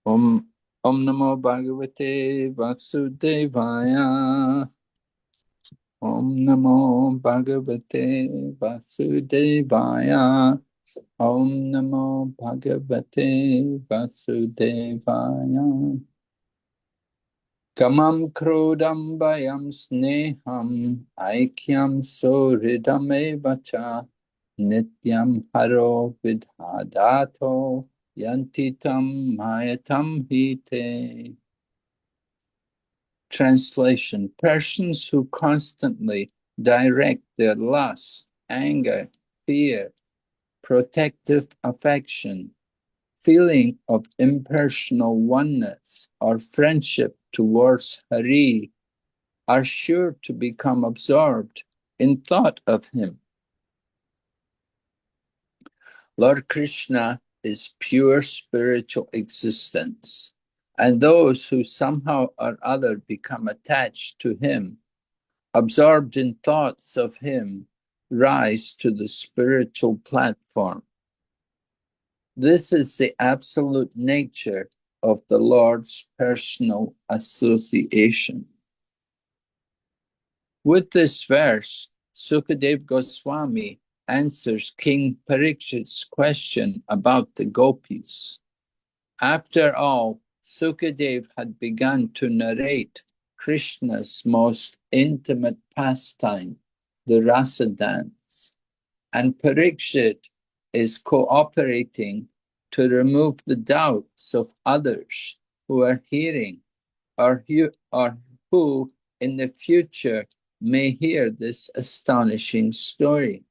Om Om Namo Bhagavate Vasudevaya. Om Namo Bhagavate Vasudevaya. Om Namo Bhagavate Vasudevaya. Kamam krodam bayam sneham aikyam sohridame vacha nityam haro vidhadato yantitam mayatam hite. Translation: persons who constantly direct their lust, anger, fear, protective affection, feeling of impersonal oneness, or friendship towards Hare are sure to become absorbed in thought of him. Lord Krishna is pure spiritual existence, and those who somehow or other become attached to him, absorbed in thoughts of him, rise to the spiritual platform. This is the absolute nature of the Lord's personal association. With this verse, Sukadeva Goswami answers King Parikshit's question about the gopis. After all, Sukadeva had begun to narrate Krishna's most intimate pastime, the Rasa dance, and Parikshit is cooperating to remove the doubts of others who are hearing or who in the future may hear this astonishing story.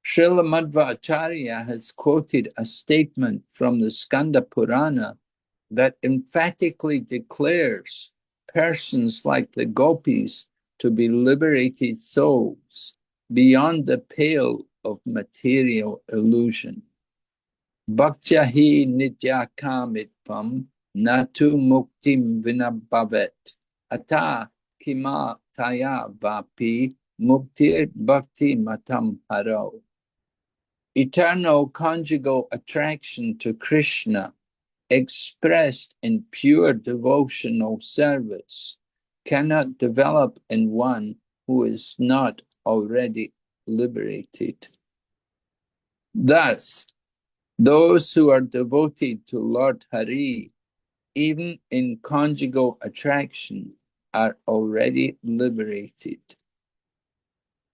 Srila Madhvacharya has quoted a statement from the Skanda Purana that emphatically declares persons like the gopis to be liberated souls beyond the pale of material illusion. Bhaktyahi nitya kamitvam natu muktim vinabhavet ata kima taya vapi muktir bhakti matam haro. Eternal conjugal attraction to Krishna, expressed in pure devotional service, cannot develop in one who is not already liberated. Thus, those who are devoted to Lord Hare, even in conjugal attraction, are already liberated.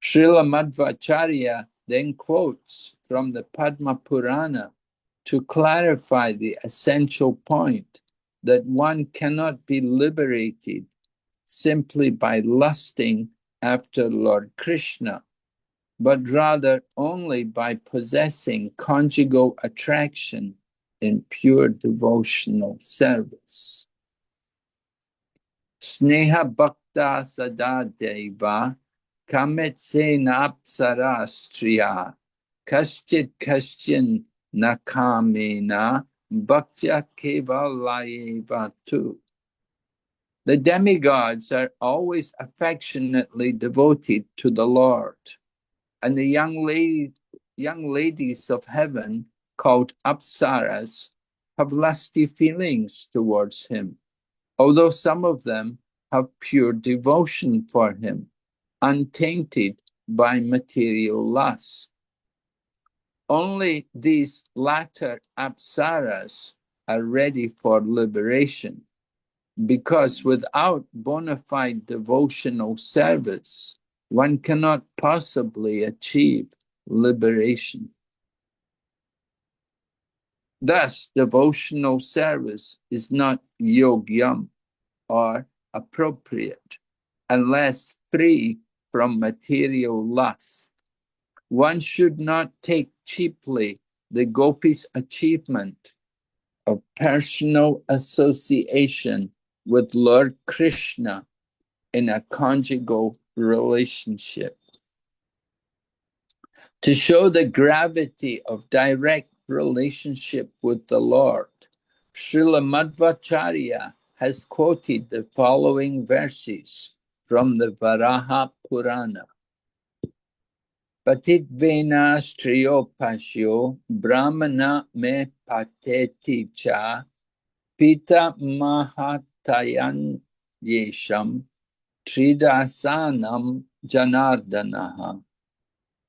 Srila Madhvacharya then quotes from the Padma Purana to clarify the essential point that one cannot be liberated simply by lusting after Lord Krishna, but rather only by possessing conjugal attraction in pure devotional service. Sneha bhakta sada deva kametsena apsara striya kaschit kaschin nakamena bhaktya kevalayeva tu. The demigods are always affectionately devoted to the Lord, and the young ladies of heaven, called apsaras, have lusty feelings towards him, although some of them have pure devotion for him, untainted by material lust. Only these latter apsaras are ready for liberation, because without bona fide devotional service, one cannot possibly achieve liberation. Thus, devotional service is not yogyam or appropriate unless free from material lust. One should not take cheaply the gopis' achievement of personal association with Lord Krishna in a conjugal relationship. To show the gravity of direct relationship with the Lord, Srila Madhvacharya has quoted the following verses from the Varaha Purana. Patitvena striyo pasyo brahmana me pateti cha Pita Mahatayan Yesham Tridasanam Janardanaha.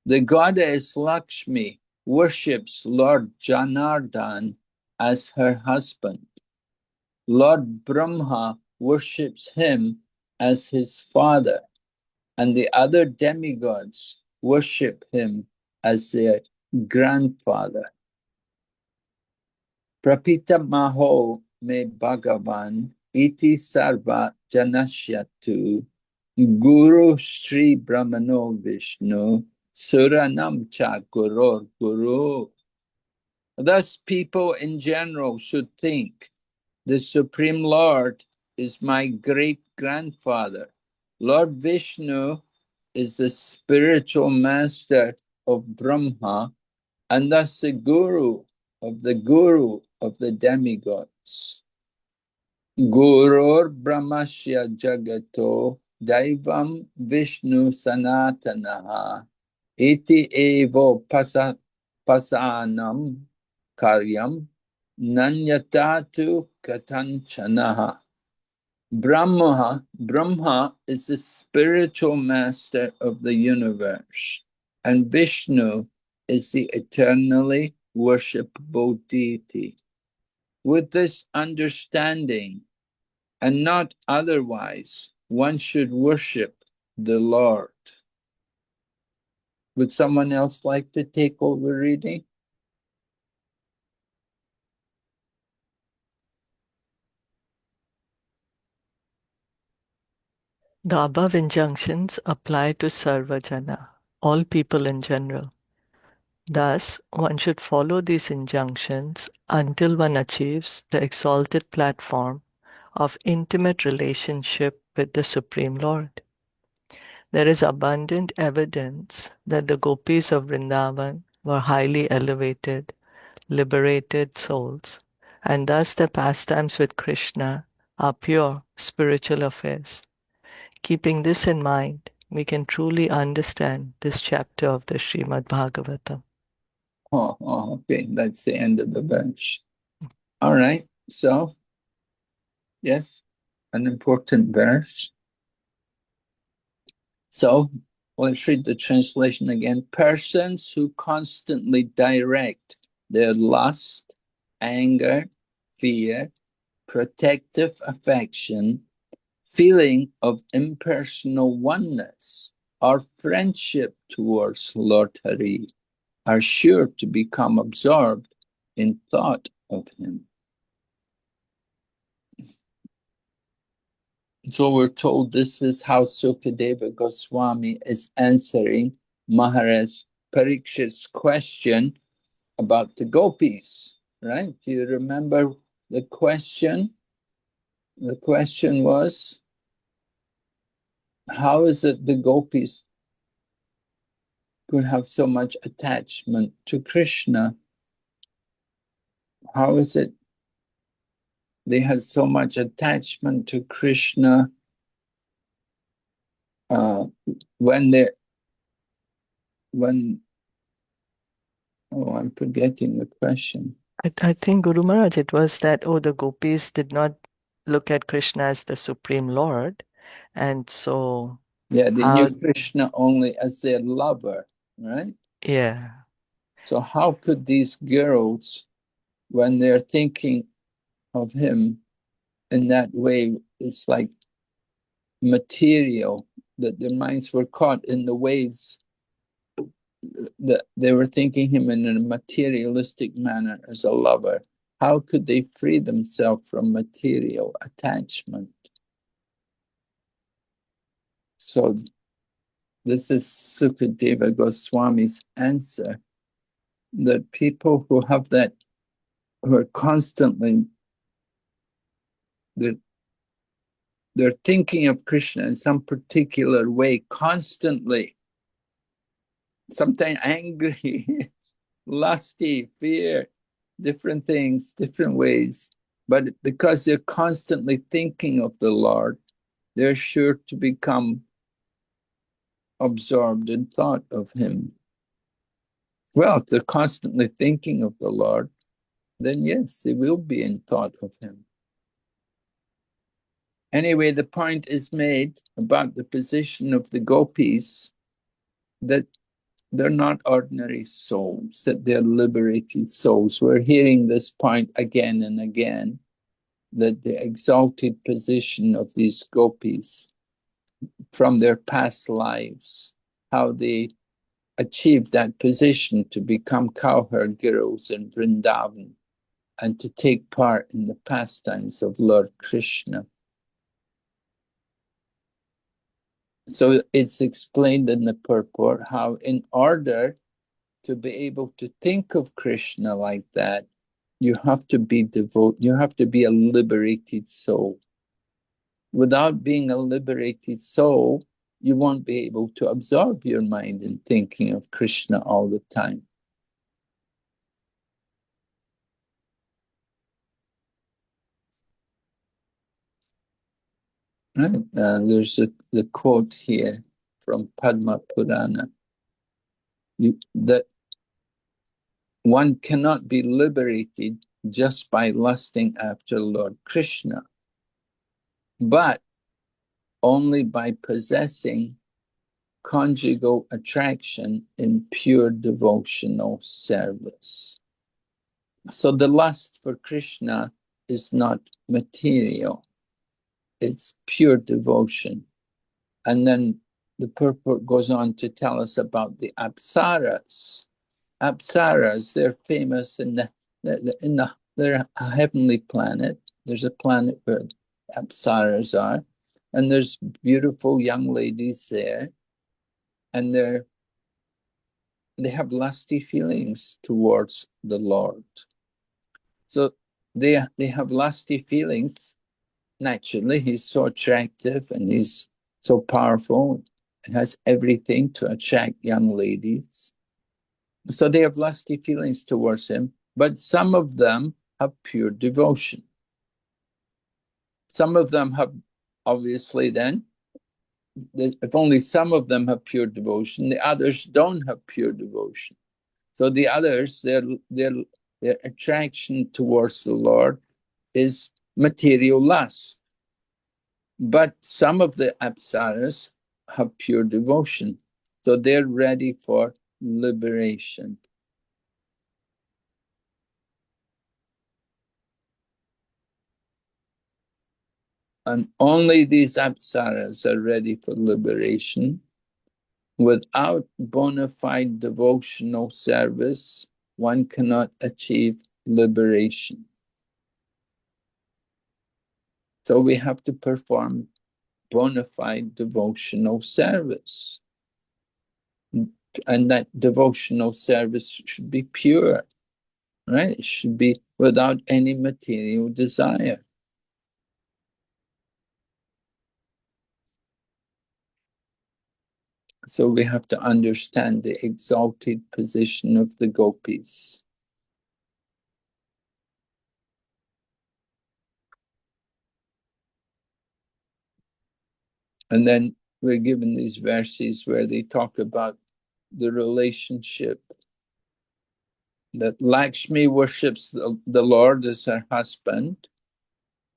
The goddess Lakshmi worships Lord Janardan as her husband. Lord Brahma worships him as his father, and the other demigods worship him as their grandfather. Prapita Maho me Bhagavan iti sarva janashyatu Guru Sri Brahmano Vishnu Suranam cha Gurur Guru. Thus people in general should think, the Supreme Lord is my great-grandfather. Lord Vishnu is the spiritual master of Brahma, and thus the guru of the demigods. Gurur Brahmasya Jagato Daivam Vishnu Sanatanaha Iti Evo Pasanam Karyam Nanyatatu Katanchanaha. Brahma is the spiritual master of the universe, and Vishnu is the eternally worshipable deity. With this understanding, and not otherwise, one should worship the Lord. Would someone else like to take over reading? The above injunctions apply to Sarvajana, all people in general. Thus, one should follow these injunctions until one achieves the exalted platform of intimate relationship with the Supreme Lord. There is abundant evidence that the gopis of Vrindavan were highly elevated, liberated souls, and thus their pastimes with Krishna are pure spiritual affairs. Keeping this in mind, we can truly understand this chapter of the Srimad Bhagavatam. Okay, that's the end of the verse. All right, so, yes, an important verse. So, let's read the translation again. Persons who constantly direct their lust, anger, fear, protective affection, feeling of impersonal oneness, or friendship towards Lord Hare are sure to become absorbed in thought of him. So we're told this is how Sukadeva Goswami is answering Maharaj Parikshit's question about the gopis, right? Do you remember the question? The question was, how is it the gopis could have so much attachment to Krishna? How is it they had so much attachment to Krishna when I'm forgetting the question. I think, Guru Maharaj, it was that, the gopis did not look at Krishna as the Supreme Lord. And so, Yeah, they knew Krishna only as their lover, right? Yeah. So how could these girls, when they're thinking of him in that way, it's like material, that their minds were caught in the ways that they were thinking him in a materialistic manner as a lover. How could they free themselves from material attachment? So this is Sukadeva Goswami's answer, that people who have that, who are constantly, they're thinking of Krishna in some particular way, constantly, sometimes angry, lusty, fear, different things, different ways. But because they're constantly thinking of the Lord, they're sure to become absorbed in thought of him. Well, if they're constantly thinking of the Lord, then yes, they will be in thought of him. Anyway, the point is made about the position of the gopis, that they're not ordinary souls, that they're liberated souls. We're hearing this point again and again, that the exalted position of these gopis from their past lives, how they achieved that position to become cowherd girls in Vrindavan and to take part in the pastimes of Lord Krishna. So it's explained in the purport how in order to be able to think of Krishna like that, you have to be you have to be a liberated soul. Without being a liberated soul, you won't be able to absorb your mind in thinking of Krishna all the time. Right? There's the quote here from Padma Purana, that one cannot be liberated just by lusting after Lord Krishna, but only by possessing conjugal attraction in pure devotional service. So the lust for Krishna is not material, it's pure devotion. And then the purport goes on to tell us about the apsaras. Apsaras, they're famous in they're a heavenly planet. There's a planet where apsaras are, and there's beautiful young ladies there, and they have lusty feelings towards the Lord. So they have lusty feelings. Naturally, he's so attractive and he's so powerful and has everything to attract young ladies. So they have lusty feelings towards him, but some of them have pure devotion. Some of them have, obviously then, if only some of them have pure devotion, the others don't have pure devotion. So the others, their attraction towards the Lord is material lust. But some of the apsaras have pure devotion, so they're ready for liberation. And only these apsaras are ready for liberation. Without bona fide devotional service, one cannot achieve liberation. So we have to perform bona fide devotional service. And that devotional service should be pure, right? It should be without any material desire. So we have to understand the exalted position of the gopis. And then we're given these verses where they talk about the relationship that Lakshmi worships the Lord as her husband,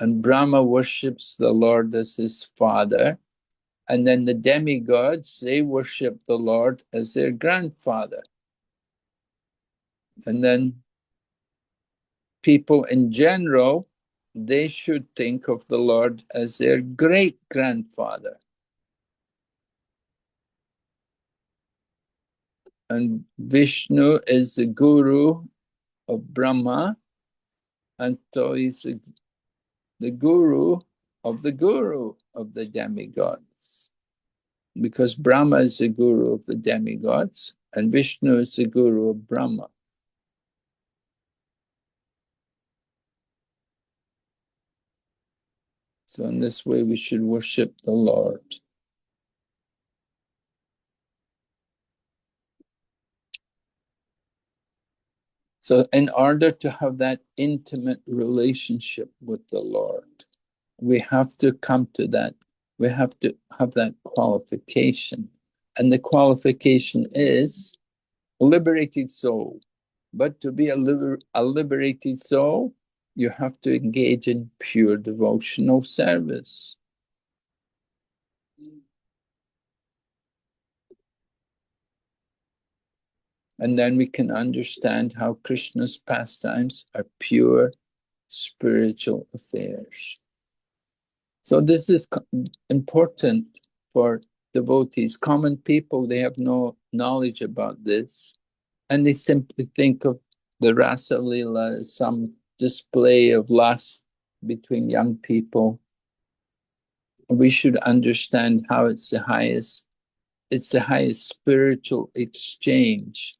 and Brahma worships the Lord as his father, and then the demigods, they worship the Lord as their grandfather. And then people in general, they should think of the Lord as their great-grandfather. And Vishnu is the guru of Brahma, and so he's the guru of the demigods. Because Brahma is the guru of the demigods, and Vishnu is the guru of Brahma. So in this way we should worship the Lord. So in order to have that intimate relationship with the Lord, we have to come to that. We have to have that qualification. And the qualification is a liberated soul. But to be a liberated soul, you have to engage in pure devotional service. And then we can understand how Krishna's pastimes are pure spiritual affairs. So this is important for devotees. Common people, they have no knowledge about this. And they simply think of the Rasa Leela as some display of lust between young people. We should understand how it's the highest spiritual exchange.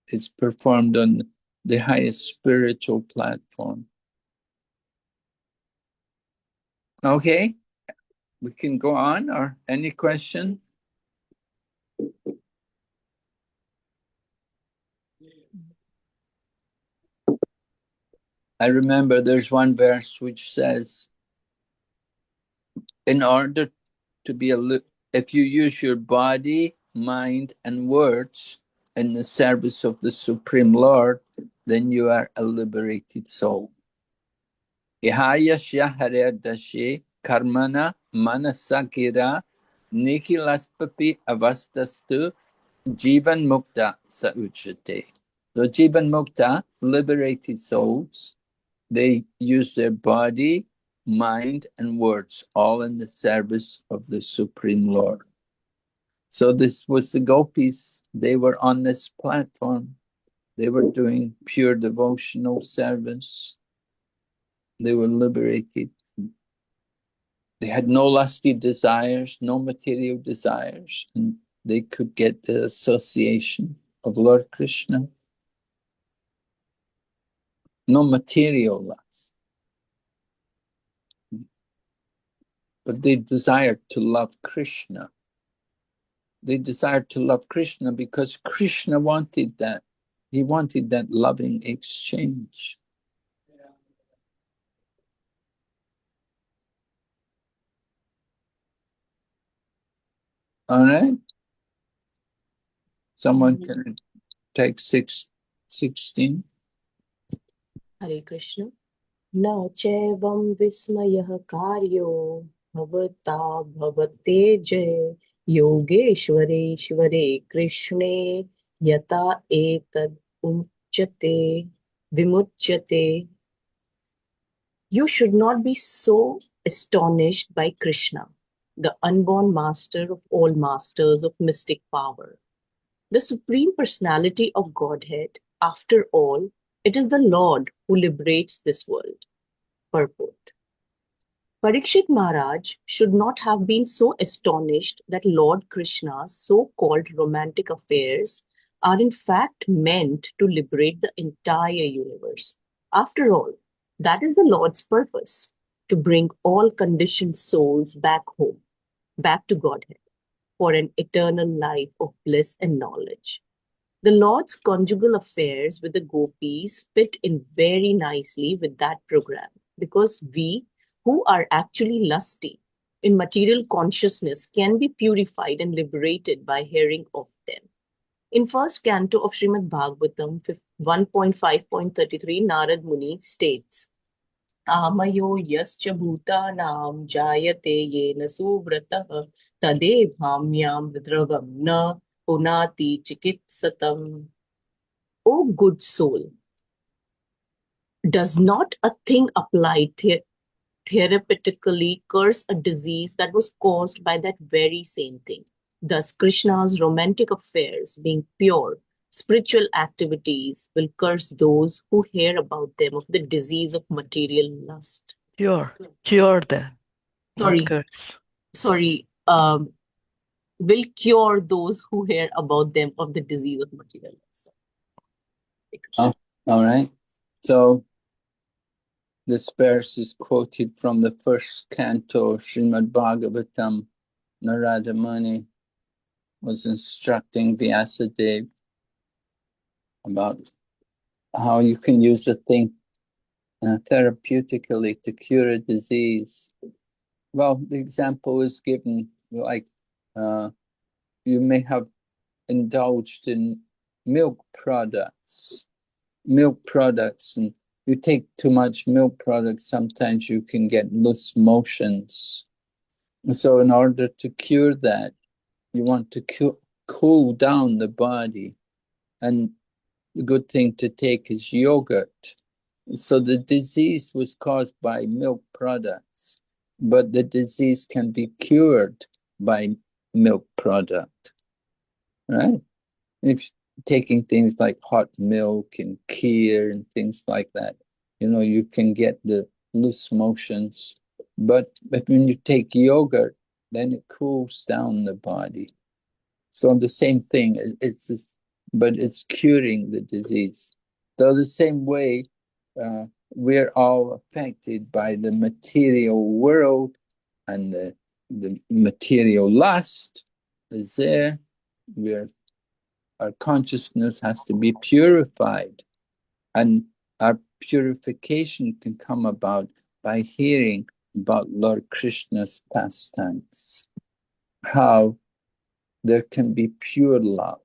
It's performed on the highest spiritual platform. Okay, we can go on, or any question? I remember there's one verse which says, in order to be if you use your body, mind, and words in the service of the Supreme Lord, then you are a liberated soul. Ihayasya Hare Dashe Karmana Manasakira Nikilaspapi Avastastu Jivan Mukta Sauchate. So Jivan Mukta, liberated souls, they use their body, mind, and words, all in the service of the Supreme Lord. So this was the gopis. They were on this platform. They were doing pure devotional service. They were liberated. They had no lusty desires, no material desires, and they could get the association of Lord Krishna. No material lust. But they desired to love Krishna. They desired to love Krishna because Krishna wanted that. He wanted that loving exchange. All right? Someone can take 16. Hare Krishna. Na chevam vismayah karyo bhavata bhavate jay yogeshware krishne yata etad uchyate vimuchyate. You should not be so astonished by Krishna, the unborn master of all masters of mystic power. The Supreme Personality of Godhead, after all, it is the Lord who liberates this world. Purport. Parikshit Maharaj should not have been so astonished that Lord Krishna's so-called romantic affairs are in fact meant to liberate the entire universe. After all, that is the Lord's purpose, to bring all conditioned souls back home, back to Godhead, for an eternal life of bliss and knowledge. The Lord's conjugal affairs with the gopis fit in very nicely with that program, because we, who are actually lusty in material consciousness, can be purified and liberated by hearing of them. In first canto of Srimad Bhagavatam 1.5.33, Narad Muni states, Amayo yascha bhutanam jayate yena suvratah tadevhamyam vidravam na punati chikitsatam. O good soul, does not a thing applied therapeutically curse a disease that was caused by that very same thing? Thus, Krishna's romantic affairs, being pure, spiritual activities, will curse those who hear about them of the disease of material lust. Cure them, not curse. Will cure those who hear about them of the disease of material lust. All right. So this verse is quoted from the first canto of Srimad Bhagavatam. Narada Muni was instructing Vyasadeva about how you can use a thing therapeutically to cure a disease. Well, the example is given like you may have indulged in milk products, and you take too much milk products, sometimes you can get loose motions. So in order to cure that, you want to cool down the body. and the good thing to take is yogurt. So the disease was caused by milk products, but the disease can be cured by milk product, right? If taking things like hot milk and kheer and things like that, you can get the loose motions. But when you take yogurt, then it cools down the body. So the same thing, but it's curing the disease. So the same way, we're all affected by the material world, and the material lust is there. Our consciousness has to be purified, and our purification can come about by hearing about Lord Krishna's pastimes, how there can be pure love.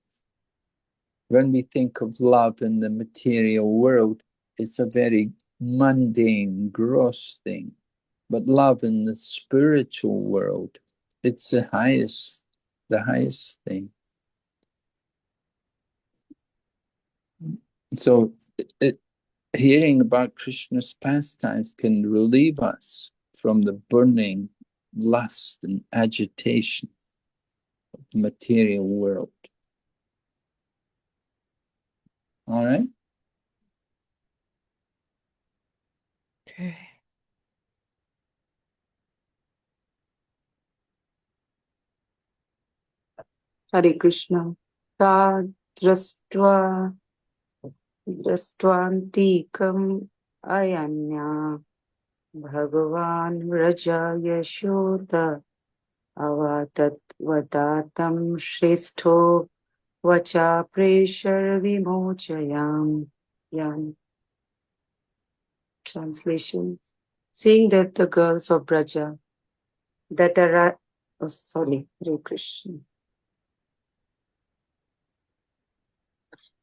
When we think of love in the material world, it's a very mundane, gross thing. But love in the spiritual world, it's the highest thing. So hearing about Krishna's pastimes can relieve us from the burning lust and agitation of the material world. All right? Okay. Hare Krishna. Ta drastvantikam ayanya Bhagavan Raja Yashoda avatat vadatam shresto vacha preshar vimochayam. Yan. Translation. Seeing that the girls of Braja that are Hare Krishna.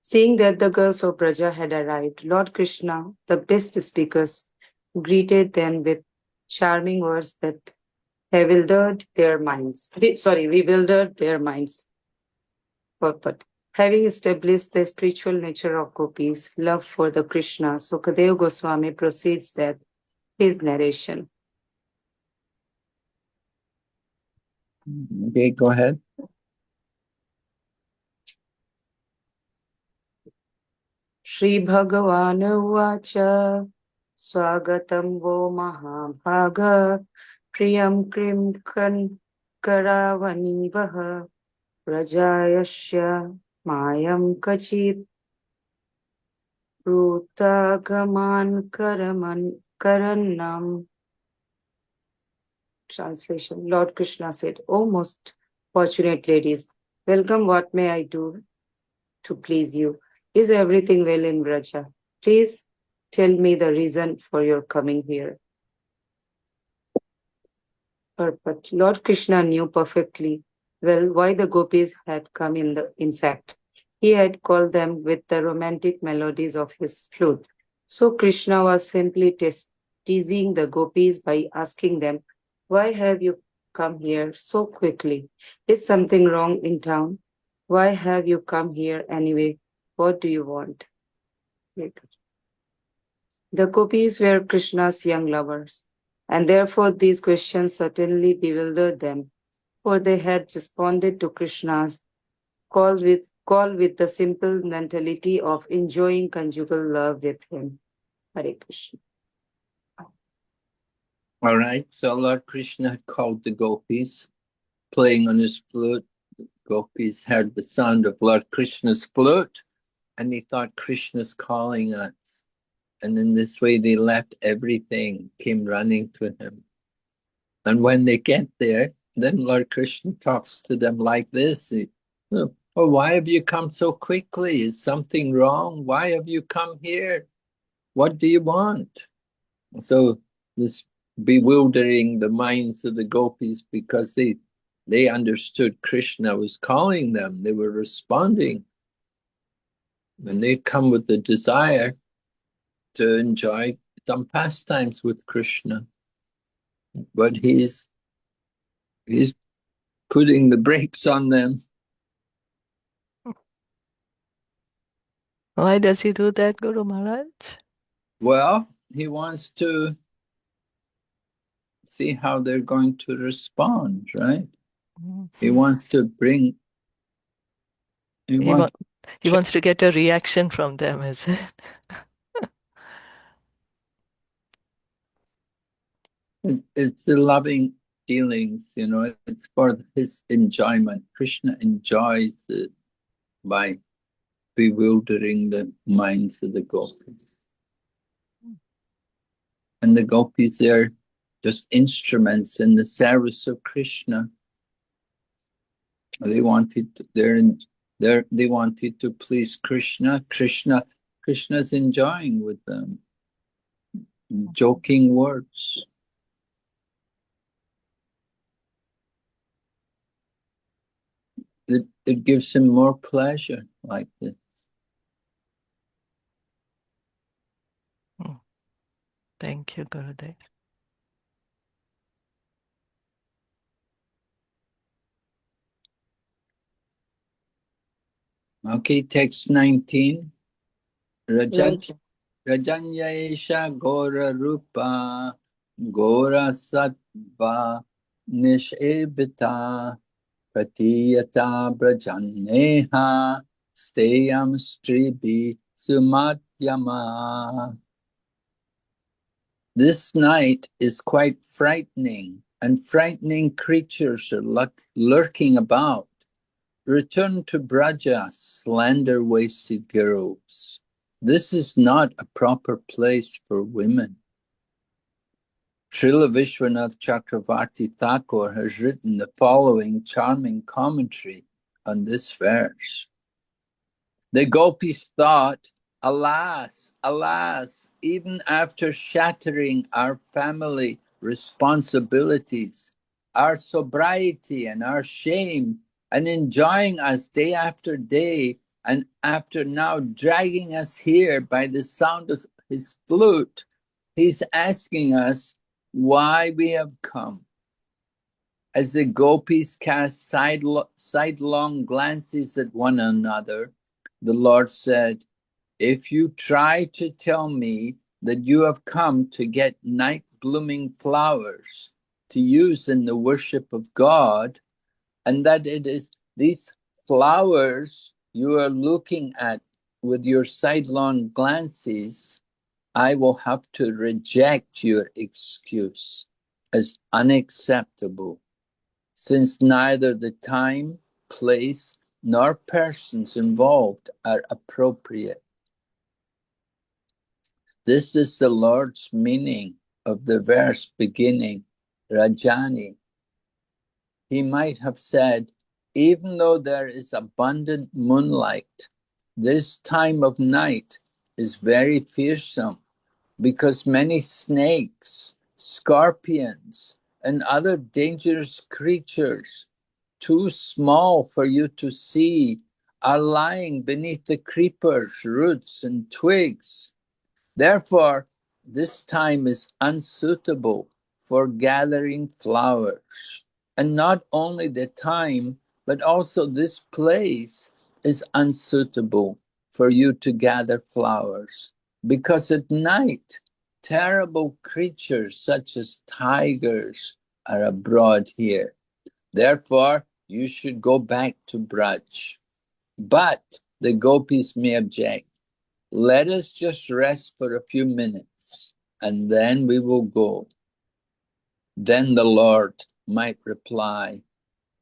Seeing that the girls of Braja had arrived, Lord Krishna, the best speakers, greeted them with charming words that bewildered their minds. But having established the spiritual nature of gopis, love for the Krishna, Sukadeva Goswami proceeds that his narration. Okay, go ahead. Shri Bhagavan Uvacha Swagatam Vo Mahabhaga Priyam Krim Karavani Vaha Rajayasya Mayam Kachit Rutagaman Karanam. Translation. Lord Krishna said, O most fortunate ladies, welcome. What may I do to please you? Is everything well in Braja? Please tell me the reason for your coming here. But Lord Krishna knew perfectly well why the gopis had come in fact. He had called them with the romantic melodies of his flute. So Krishna was simply teasing the gopis by asking them, why have you come here so quickly? Is something wrong in town? Why have you come here anyway? What do you want? The gopis were Krishna's young lovers, and therefore these questions certainly bewildered them, for they had responded to Krishna's call with the simple mentality of enjoying conjugal love with him. Hare Krishna. All right, so Lord Krishna had called the gopis, playing on his flute. The gopis heard the sound of Lord Krishna's flute, and they thought, Krishna's calling us. And in this way, they left everything, came running to him. And when they get there, then Lord Krishna talks to them like this. Oh, why have you come so quickly? Is something wrong? Why have you come here? What do you want? So this bewildering the minds of the gopis, because they understood Krishna was calling them. They were responding. And they come with the desire to enjoy some pastimes with Krishna. But he's putting the brakes on them. Why does he do that, Guru Maharaj? Well, he wants to see how they're going to respond, right? He wants to bring. He wants to get a reaction from them, is it? It's the loving feelings, you know. It's for his enjoyment. Krishna enjoys it by bewildering the minds of the gopis. And the gopis, they're just instruments in the service of Krishna. They wanted they wanted to please Krishna. Krishna's enjoying with them, joking words. It gives him more pleasure like this. Thank you, Gurudev. Okay, text 19. Rajanyaesha Gora Rupa Gora Sattva Nishebita Pratiyata Brajanneha Steyam Stribi Sumatyama. This night is quite frightening, and frightening creatures are lurking about. Return to Braja, slender-waisted girls. This is not a proper place for women. Srila Vishwanath Chakravarti Thakur has written the following charming commentary on this verse. The gopis thought, alas, alas, even after shattering our family responsibilities, our sobriety and our shame, and enjoying us day after day, and after now dragging us here by the sound of his flute, he's asking us why we have come. As the gopis cast sidelong glances at one another, the Lord said, if you try to tell me that you have come to get night-blooming flowers to use in the worship of God, and that it is these flowers you are looking at with your sidelong glances, I will have to reject your excuse as unacceptable, since neither the time, place, nor persons involved are appropriate. This is the Lord's meaning of the verse beginning, Rajani. He might have said, even though there is abundant moonlight, this time of night is very fearsome, because many snakes, scorpions, and other dangerous creatures, too small for you to see, are lying beneath the creepers, roots, and twigs. Therefore, this time is unsuitable for gathering flowers. And not only the time, but also this place is unsuitable for you to gather flowers. Because at night, terrible creatures such as tigers are abroad here. Therefore, you should go back to Braj. But the gopis may object. Let us just rest for a few minutes, and then we will go. Then the Lord might reply,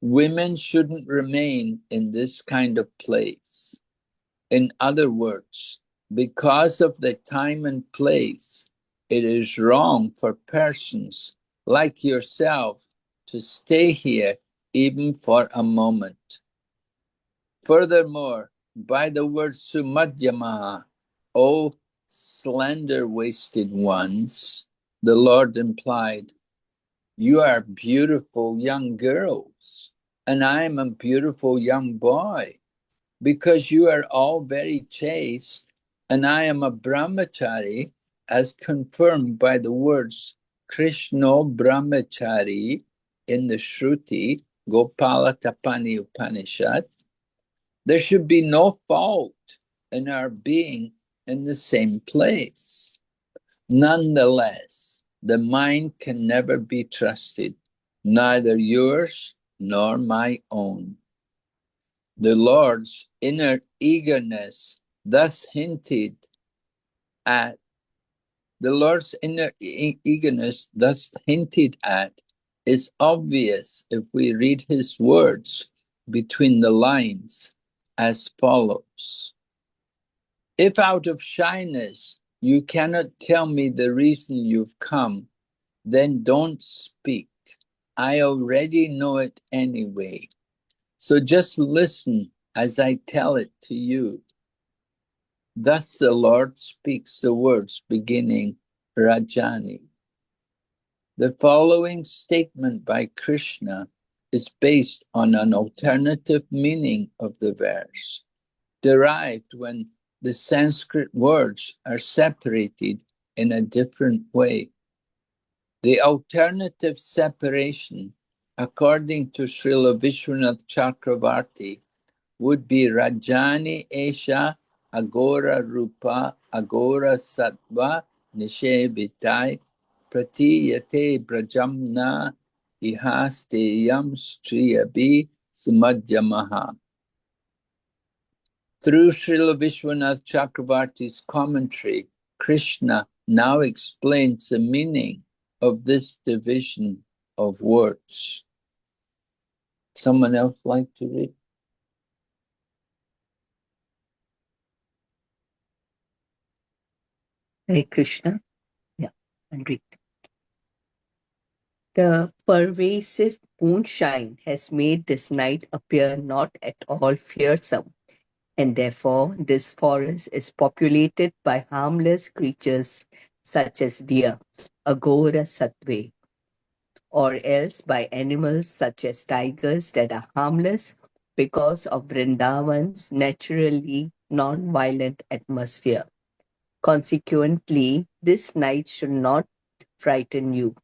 women shouldn't remain in this kind of place. In other words, because of the time and place, it is wrong for persons like yourself to stay here even for a moment. Furthermore, by the word sumadhyama, O slender-waisted ones, the Lord implied, you are beautiful young girls, and I am a beautiful young boy, because you are all very chaste, and I am a brahmachari, as confirmed by the words Krishna brahmachari in the Shruti, Gopala Tapani Upanishad. There should be no fault in our being in the same place. Nonetheless, the mind can never be trusted, neither yours nor my own. The Lord's inner eagerness thus hinted at is obvious if we read his words between the lines as follows. If out of shyness you cannot tell me the reason you've come, then don't speak. I already know it anyway. So just listen as I tell it to you. Thus the Lord speaks the words beginning Rajani. The following statement by Krishna is based on an alternative meaning of the verse, derived when the Sanskrit words are separated in a different way. The alternative separation, according to Srila Vishwanath Chakravarti, would be Rajani Esha Agora Rupa Agora Sattva Nishevitai Pratiyate Brajamna Ihasteyam Striyabi Sumadhyamaha. Through Srila Vishwanath Chakravarti's commentary, Krishna now explains the meaning of this division of words. Someone else like to read? Hare Krishna. Yeah, I'll read. The pervasive moonshine has made this night appear not at all fearsome, and therefore this forest is populated by harmless creatures such as deer, agora sattve, or else by animals such as tigers that are harmless because of Vrindavan's naturally non-violent atmosphere. Consequently, this night should not frighten you,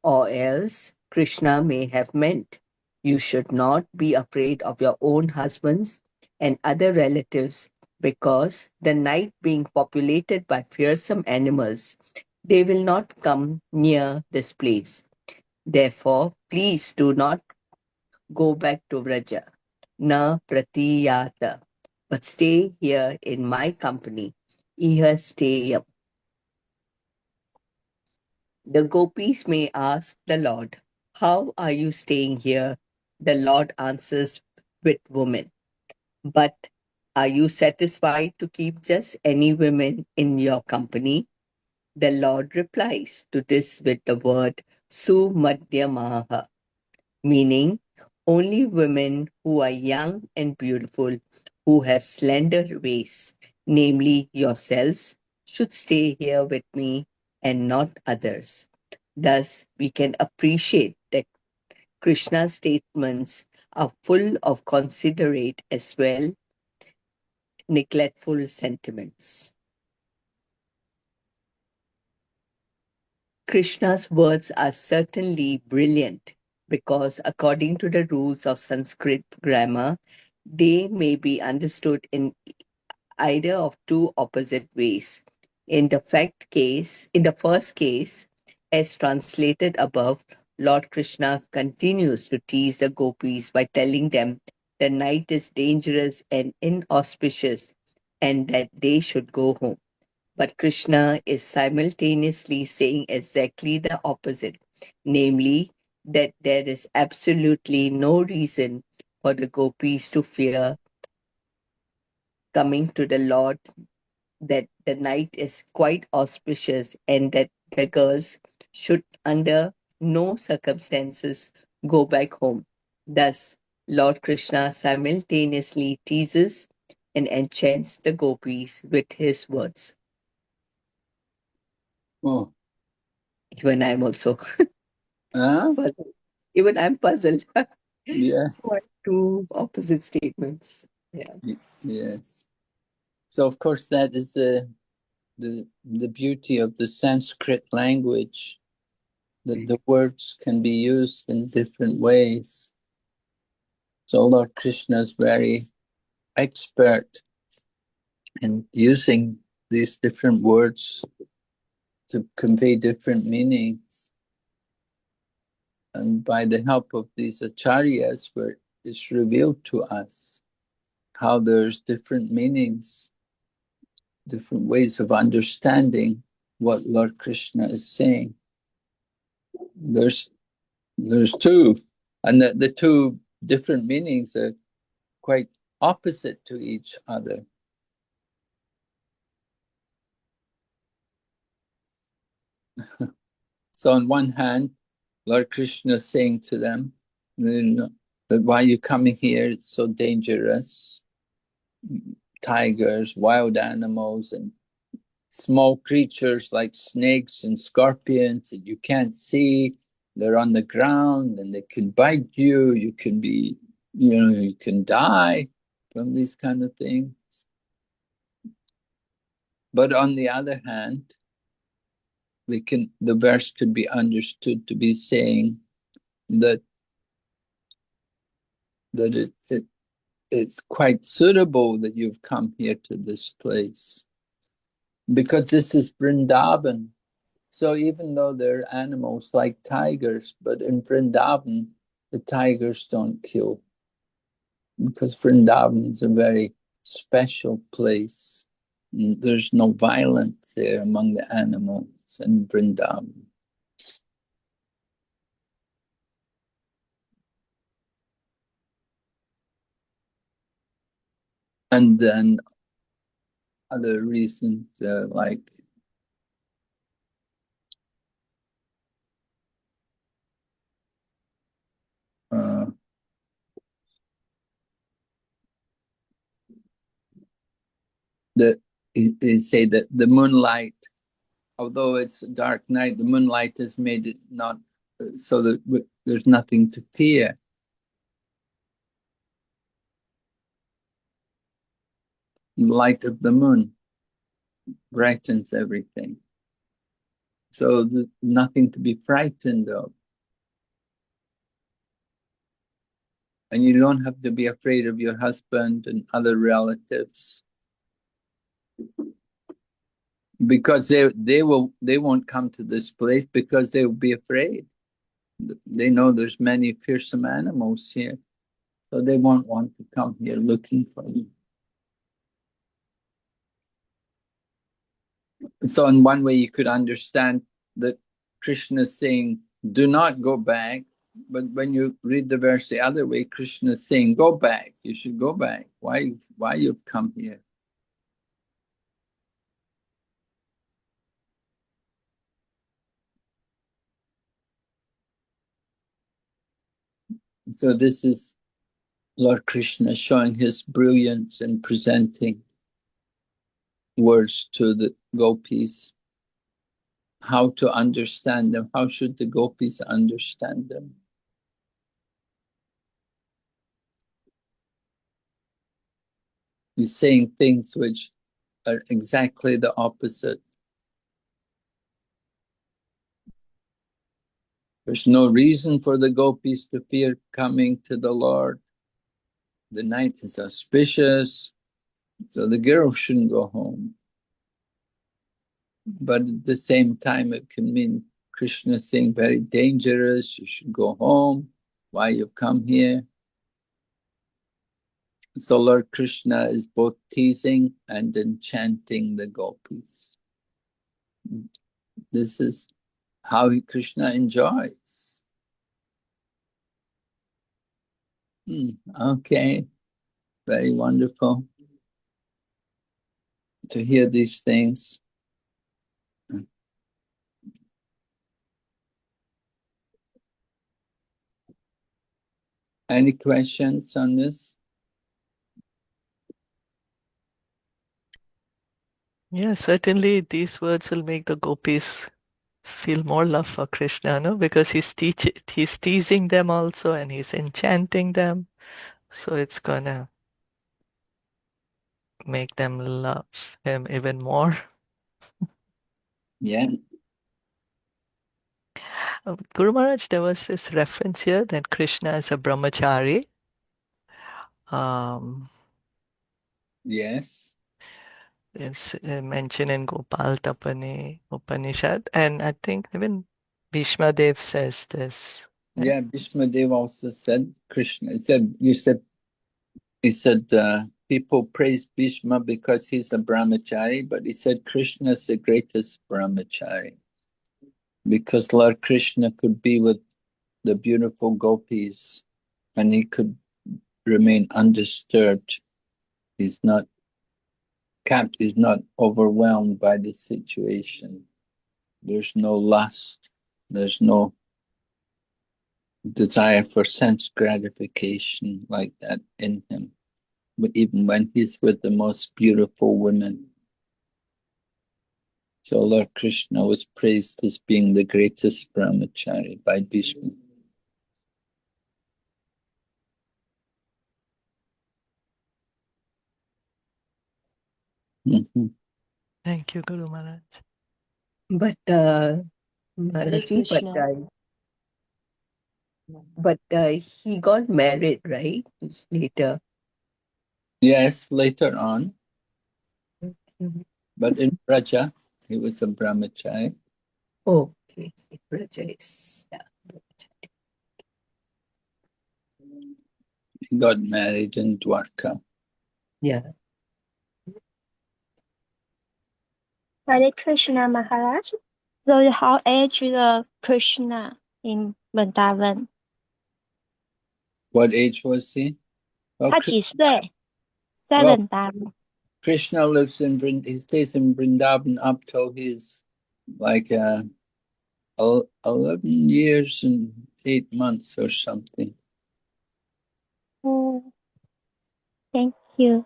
or else Krishna may have meant you should not be afraid of your own husbands and other relatives, because the night being populated by fearsome animals, they will not come near this place. Therefore, please do not go back to Vraja, na pratiyata, but stay here in my company. Iha stayam. The gopis may ask the Lord, how are you staying here? The Lord answers with women. But are you satisfied to keep just any women in your company? The Lord replies to this with the word sumadhyamaha, meaning only women who are young and beautiful, who have slender waists, namely yourselves, should stay here with me and not others. Thus, we can appreciate that Krishna's statements are full of considerate as well neglectful sentiments. Krishna's words are certainly brilliant because, according to the rules of Sanskrit grammar, they may be understood in either of two opposite ways. In the first case, as translated above, Lord Krishna continues to tease the gopis by telling them the night is dangerous and inauspicious and that they should go home. But Krishna is simultaneously saying exactly the opposite, namely that there is absolutely no reason for the gopis to fear coming to the Lord, that the night is quite auspicious and that the girls should under no circumstances go back home. Thus, Lord Krishna simultaneously teases and enchants the gopis with his words. Oh. Even I'm also Huh? puzzled. Even I'm puzzled. Yeah. What two opposite statements? Yeah. Yes. So of course that is the beauty of the Sanskrit language, that the words can be used in different ways. So Lord Krishna is very expert and using these different words to convey different meanings. And by the help of these acharyas, where it's revealed to us how there's different meanings, different ways of understanding what Lord Krishna is saying. There's two, and the two different meanings are quite opposite to each other. So on one hand, Lord Krishna is saying to them, that why are you coming here? It's so dangerous. Tigers, wild animals, and small creatures like snakes and scorpions that you can't see. They're on the ground and they can bite you. You can be, you can die from these kind of things. But on the other hand, the verse could be understood to be saying that it's quite suitable that you've come here to this place, because this is Vrindavan. So even though there are animals like tigers, but in Vrindavan, the tigers don't kill, because Vrindavan is a very special place. There's no violence there among the animals in Vrindavan. And then other reasons like they say that the moonlight, although it's a dark night, the moonlight has made it not so that there's nothing to fear. The light of the moon brightens everything. So there's nothing to be frightened of. And you don't have to be afraid of your husband and other relatives, because they won't come to this place because they will be afraid. They know there's many fearsome animals here, so they won't want to come here looking for you. So in one way you could understand that Krishna is saying, do not go back. But when you read the verse the other way, Krishna is saying, go back. You should go back. Why you've come here? So this is Lord Krishna showing his brilliance in presenting words to the gopis. How to understand them? How should the gopis understand them? He's saying things which are exactly the opposite. There's no reason for the gopis to fear coming to the Lord. The night is auspicious, so the girl shouldn't go home. But at the same time, it can mean Krishna saying very dangerous, you should go home. Why you've come here? So Lord Krishna is both teasing and enchanting the gopis. This is how Krishna enjoys. Okay, very wonderful to hear these things. Any questions on this? Yeah, certainly these words will make the gopis feel more love for Krishna, no? Because he's teasing them also, and he's enchanting them. So it's gonna make them love him even more. Yeah. Guru Maharaj, there was this reference here that Krishna is a brahmachari. Yes. It's mentioned in Gopal Tapani Upanishad, and I think even Bhishma Dev says this. Right? Yeah, Bhishma Dev also said Krishna. He said people praise Bhishma because he's a brahmachari, but he said Krishna is the greatest brahmachari because Lord Krishna could be with the beautiful gopis and he could remain undisturbed. He's not capped, he's not overwhelmed by the situation. There's no lust, there's no desire for sense gratification like that in him, but even when he's with the most beautiful women. So Lord Krishna was praised as being the greatest brahmachari by Bhishma. Mhm. Thank you, Guru Maharaj. But Hare Maharaji, Krishna. but he got married, right? Later. Yes, later on, Mhm. but in Braja, he was a brahmachari. Okay. Raja is, yeah. He got married in Dwarka. Yeah. Hare Krishna Maharaj. So how aged Krishna in Vrindavan? What age was he? Well, 他几岁在 well Vrindavan? Krishna lives in he stays in Vrindavan up till he's like 11 years and 8 months or something. Oh, thank you.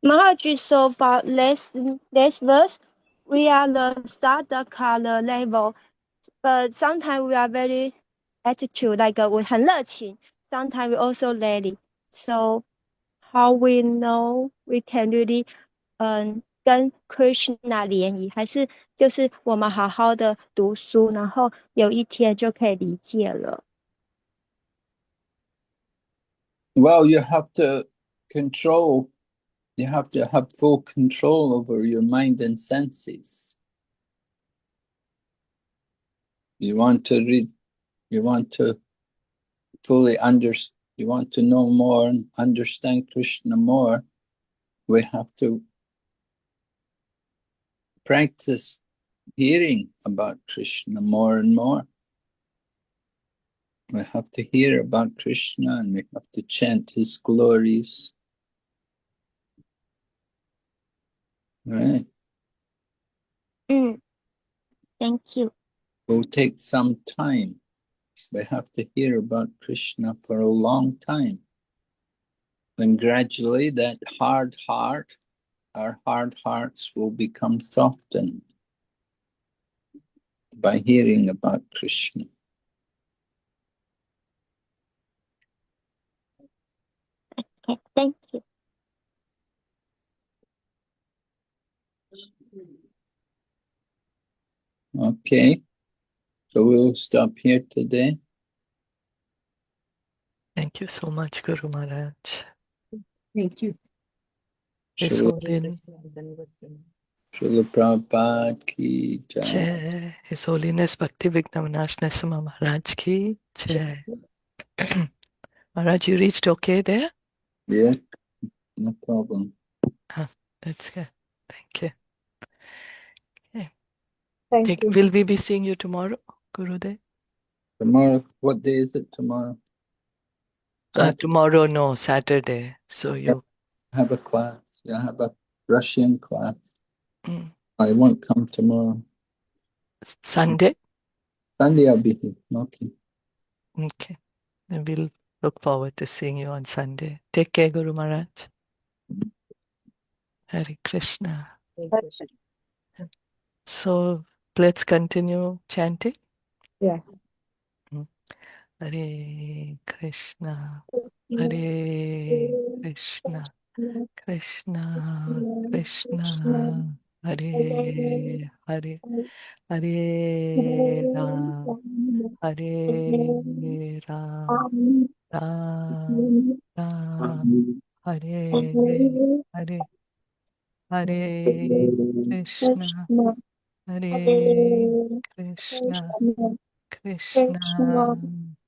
Maharaj, so for less verse, we are the color level, but sometimes we are very attitude, like we 很热情, sometimes we also lady. So how we know we can really 跟 Krishna 联谊，还是就是我们好好的读书，然后有一天就可以理解了。Well, you have to control, you have to have full control over your mind and senses. You want to read, you want to fully understand, you want to know more and understand Krishna more, we have to practice hearing about Krishna more and more. We have to hear about Krishna and we have to chant his glories. Right? Thank you. It will take some time. We have to hear about Krishna for a long time. Then gradually that hard heart, our hard hearts will become softened by hearing about Krishna. Okay, thank you. Okay, so we'll stop here today. Thank you so much, Guru Maharaj. Thank you. His Srila Holiness, Prabhupada ki jai. Jai. His Holiness Bhakti Vignavinas Nrsimha Maharaj ki Jai. Maharaj, you reached okay there? Yeah, no problem. That's good. Thank you. Okay. Thank you. Will we be seeing you tomorrow, Gurudev? Tomorrow, what day is it tomorrow? Saturday. Tomorrow, no, Saturday. So you... I have a class. Yeah, I have a Russian class. Mm. I won't come tomorrow. Sunday? Sunday I'll be here. Okay. Okay. And we'll look forward to seeing you on Sunday. Take care, Guru Maharaj. Hare Krishna. Hare Krishna. So let's continue chanting. Yeah. Hare Krishna. Hare Krishna. Krishna Krishna. Hare Hare. Hare Ram. Hare Ram. Ram Ram. Hare Hare Hare Krishna Hare Krishna Krishna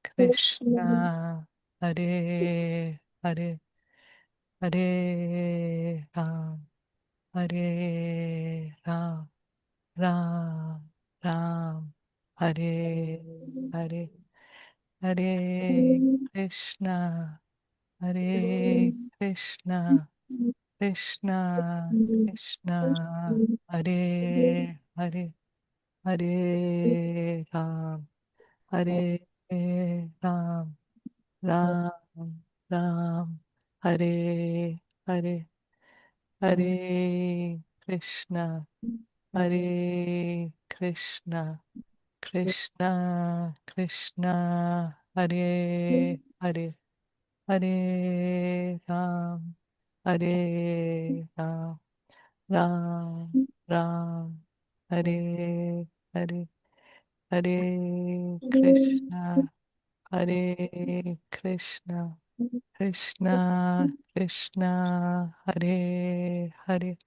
Krishna Hare Hare Hare Ram Hare Ram Ram Ram Hare Hare Hare Krishna Hare Krishna Krishna Krishna Hare Hare Hare Ram Hare Ram Ram Ram Hare Hare Hare Krishna Hare Krishna Krishna Krishna Hare Hare Hare Ram Hare Ram Ram Ram Hare Hare Hare Krishna Hare Krishna Krishna Krishna Hare Hare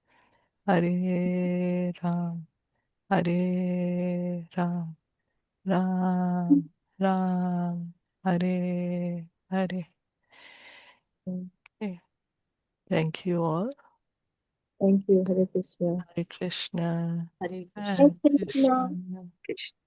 Hare Ram Hare Ram Ram Ram Hare Hare. Okay. Thank you all. Thank you, Hare Krishna. Hare Krishna. Hare Krishna. Hare Krishna. Krishna. Krishna.